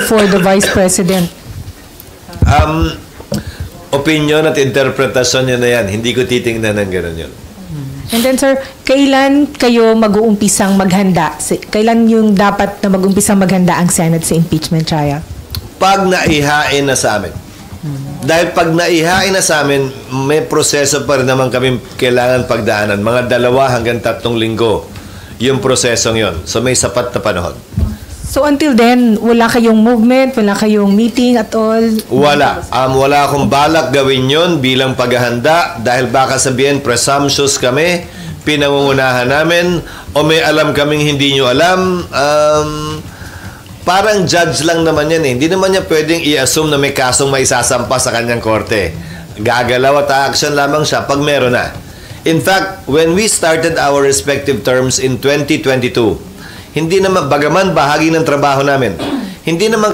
for the Vice President? Opinion at interpretasyon nyo na yan. Hindi ko titingnan ng gano'n yun. And then, sir, kailan kayo mag-uumpisang maghanda? Kailan yung dapat na mag-uumpisang maghanda ang Senate sa impeachment trial? Pag naihain na sa amin. Dahil pag naihain na sa amin, may proseso pa rin naman kami kailangan pagdaanan. Mga 2 hanggang 3 linggo yung prosesong yon. So may sapat na panahon. So until then, wala kayong movement, wala kayong meeting at all? Wala. Wala akong balak gawin yon bilang paghahanda dahil baka sabihin presumptuous kami, pinangungunahan namin, o may alam kaming hindi nyo alam. Parang judge lang naman yan eh. Hindi naman niya pwedeng i-assume na may kasong may sasampa sa kanyang korte. Gagalaw at action lamang siya pag meron na. In fact, when we started our respective terms in 2022, hindi naman, bagaman bahagi ng trabaho namin, hindi naman